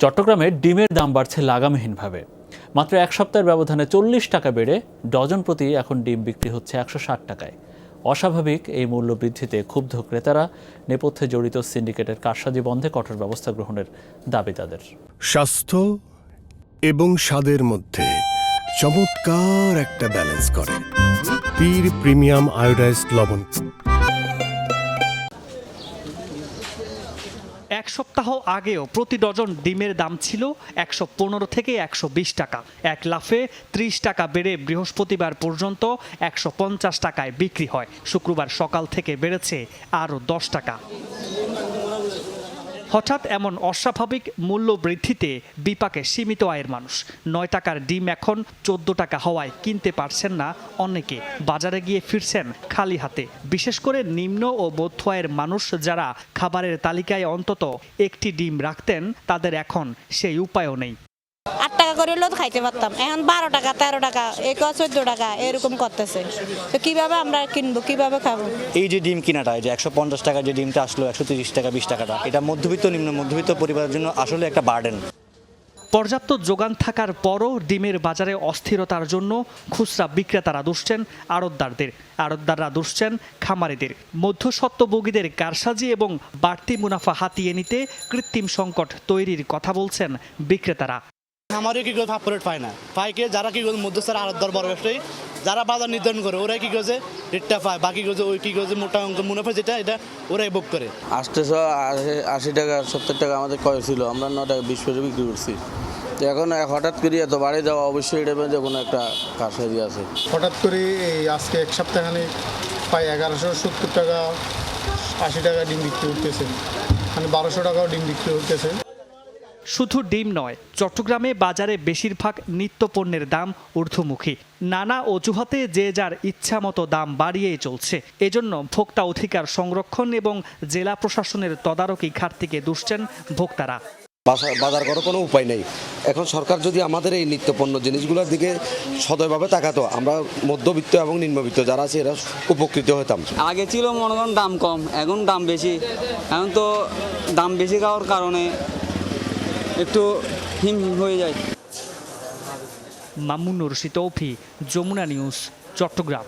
চট্টগ্রামে ডিমের দাম বাড়ছে লাগামহীনভাবে। মাত্র এক সপ্তাহের ব্যবধানে 40 টাকা বেড়ে ডজন প্রতি এখন ডিম বিক্রি হচ্ছে 160 টাকায়। অস্বাভাবিক এই মূল্য বৃদ্ধিতে ক্ষুব্ধ ক্রেতারা নেপথ্যে জড়িত সিন্ডিকেটের কারসাজি বন্ধে কঠোর ব্যবস্থা গ্রহণের দাবি তাদের। স্বাস্থ্য এবং স্বাদের মধ্যে চমৎকার একটা ব্যালেন্স করে পীর প্রিমিয়াম আয়োডাইজড লবণ। এক সপ্তাহ আগেও প্রতি ডজন ডিমের দাম ছিল 115 থেকে 120 টাকা। এক লাফে 30 টাকা বেড়ে বৃহস্পতিবার পর্যন্ত 150 টাকায় বিক্রি হয়। শুক্রবার সকাল থেকে বেড়েছে আরও 10 টাকা। হঠাৎ এমন অস্বাভাবিক মূল্য বৃদ্ধিতে বিপাকে সীমিত আয়ের মানুষ। 9 টাকার ডিম এখন 14 টাকা হওয়ায় কিনতে পারছেন না অনেকে। বাজারে গিয়ে ফিরছেন খালি হাতে। বিশেষ করে নিম্ন ও মধ্য আয়ের মানুষ যারা খাবারের তালিকায় অন্তত একটি ডিম রাখতেন, তাদের এখন সেই উপায়ও নেই। 8 টাকা করে হলেও খাইতে পারতাম, এখন 12 টাকা 13 টাকা 14 টাকা এরকম করতেছে। তো কিভাবে আমরা কিনবো, কিভাবে খাবো? এই যে ডিম কিনাটা, এই যে 150 টাকা যে ডিমটা আসলো 130 টাকা 20 টাকাটা, এটা মধ্যবিত্ত নিম্ন মধ্যবিত্ত পরিবারের জন্য আসলে একটা বার্ডেন। পর্যাপ্ত যোগান থাকার পরও ডিমের বাজারে অস্থিরতার জন্য খুচরা বিক্রেতারা দুষছেন আড়তদাররা দুষছেন খামারিদের। মধ্যস্বত্বভোগীদের কারসাজি এবং বাড়তি মুনাফা হাতিয়ে নিতে কৃত্রিম সংকট তৈরির কথা বলছেন বিক্রেতারা। আমারও কি করে ফাপরেট পায় না, পায় কে যারা কি করে মধ্যস্থরা আড়তদার বড় ব্যবসায়ী যারা বাজার নির্ধারণ করে, ওরাই কি করছে রেটটা পায়, বাকি করছে ওই কি করছে মোটা অঙ্ক মুনাফা যেটা এটা ওরাই বুক করে। 80 টাকা 70 টাকা আমাদের কয় ছিল, আমরা 9 টাকা 20 পয়সা বিক্রি করছি। এখন হঠাৎ করে এত বাড়ি যাওয়া অবশ্যই এটা যে কোনো একটা কারসাজি আছে। হঠাৎ করে এই আজকে এক সপ্তাহখানে প্রায় 1170 টাকা 80 টাকা ডিম বিক্রি করতেছে, মানে 1200 টাকাও ডিম বিক্রি করতেছে। শুধু ডিম নয়, চট্টগ্রামে বাজারে বেশিরভাগ নিত্যপণ্যের দাম ঊর্ধ্বমুখী। নানা অজুহাতে যে যার ইচ্ছা মতো দাম বাড়িয়েই চলছে। এজন্য ভোক্তা অধিকার সংরক্ষণ এবং জেলা প্রশাসনের তদারকি ঘাটতিকে দুষছেন ভোক্তারা। বাজার করার কোনো উপায় নেই। এখন সরকার যদি আমাদের এই নিত্যপণ্য জিনিসগুলোর দিকে সদয়ভাবে তাকাতো, আমরা মধ্যবিত্ত এবং নিম্নবিত্ত যারা আছে এরা উপকৃত হতাম। আগে ছিল মনে করেন দাম কম, এখন দাম বেশি। এখন তো দাম বেশি খাওয়ার কারণে একটু হিম হয়ে যায়। মামুনুর রশিদ তৌফি, যমুনা নিউজ, চট্টগ্রাম।